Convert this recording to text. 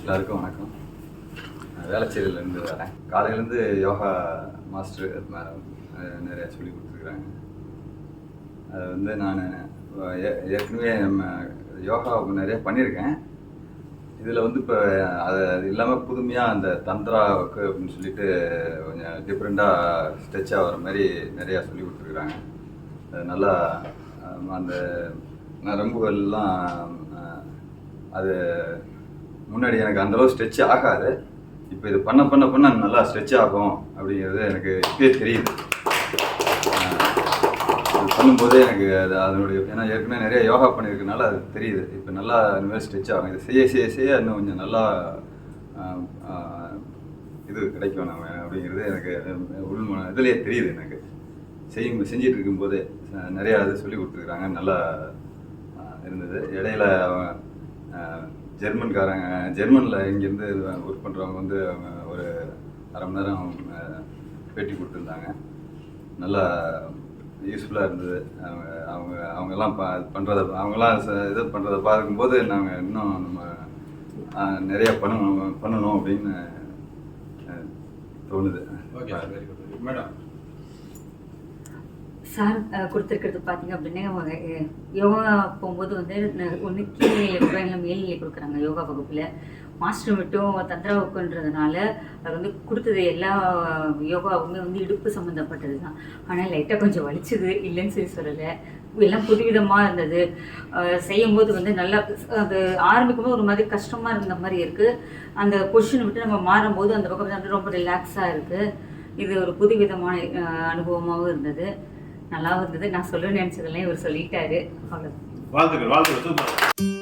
எல்லாருக்கும் வணக்கம். வேளச்சேரியிலேருந்து வரேன். காலையிலேருந்து யோகா மாஸ்டர் நிறையா சொல்லி கொடுத்துருக்குறாங்க. அது வந்து நான் ஏற்கனவே யோகா நிறைய பண்ணியிருக்கேன். இதில் வந்து இப்போ அது இல்லாமல் புதுமையாக அந்த தந்திராவுக்கு அப்படின்னு சொல்லிட்டு கொஞ்சம் டிஃப்ரெண்ட்டாக ஸ்ட்ரெச் ஆகிற மாதிரி நிறையா சொல்லி கொடுத்துருக்குறாங்க. அது நல்லா அந்த நரம்புகள்லாம் அது முன்னாடி எனக்கு அந்தளவு ஸ்ட்ரெச் ஆகாது. இப்போ இது பண்ண பண்ண பண்ண நல்லா ஸ்ட்ரெச் ஆகும் அப்படிங்கிறது எனக்கு இப்பயே தெரியுது. அது பண்ணும்போதே எனக்கு அதனுடைய ஏன்னா ஏற்கனவே நிறைய யோகா பண்ணியிருக்கனால அது தெரியுது. இப்போ நல்லா இனிமேல் ஸ்ட்ரெச் ஆகும். இது செய்ய செய்ய செய்ய இன்னும் கொஞ்சம் நல்லா இது கிடைக்கும் நம்ம அப்படிங்கிறது எனக்கு இதுலேயே தெரியுது. எனக்கு செஞ்சிட்டு இருக்கும்போதே நிறையா இது சொல்லி கொடுத்துருக்குறாங்க. நல்லா இருந்தது. இடையில ஜெர்மனில் இங்கேருந்து ஒர்க் பண்ணுறவங்க வந்து அவங்க ஒரு அரை மணி நேரம் பேட்டி கொடுத்துருந்தாங்க. நல்லா யூஸ்ஃபுல்லாக இருந்தது. அவங்கெல்லாம் அவங்கெல்லாம் இது பண்ணுறதை பார்க்கும்போது நாங்கள் இன்னும் நம்ம நிறையா பண்ணணும் அப்படின்னு தோணுது. Okay, very good madam. Sir கொடுத்துருக்கிறது பார்த்தீங்க அப்படின்னா யோகா போகும்போது வந்து ஒன்று கீழ்நிலை கொடுக்குறாங்க, இல்லை மேல்நிலை கொடுக்குறாங்க. யோகா வகுப்பில் மாஸ்டர் மட்டும் தந்திராவுக்குன்றதுனால அது வந்து கொடுத்தது எல்லா யோகாவுமே வந்து இடுப்பு சம்மந்தப்பட்டது தான். ஆனால் லைட்டாக கொஞ்சம் வலிச்சுது, இல்லைன்னு சொல்லலை. எல்லாம் புதுவிதமாக இருந்தது. செய்யும்போது வந்து நல்லா அது ஆரம்பிக்கும்போது ஒரு மாதிரி கஷ்டமாக இருந்த மாதிரி இருக்குது. அந்த பொசிஷனை விட்டு நம்ம மாறும்போது அந்த பக்கம் வந்து ரொம்ப ரிலாக்ஸாக இருக்குது. இது ஒரு புதுவிதமான அனுபவமாகவும் இருந்தது. நல்லாவும் இருந்தது. நான் சொல்ல நினச்சதெல்லாம் இவர் சொல்லிட்டாரு. அவ்வளோ. வாழ்த்துக்கள், வாழ்த்துக்கள், சூப்பர்.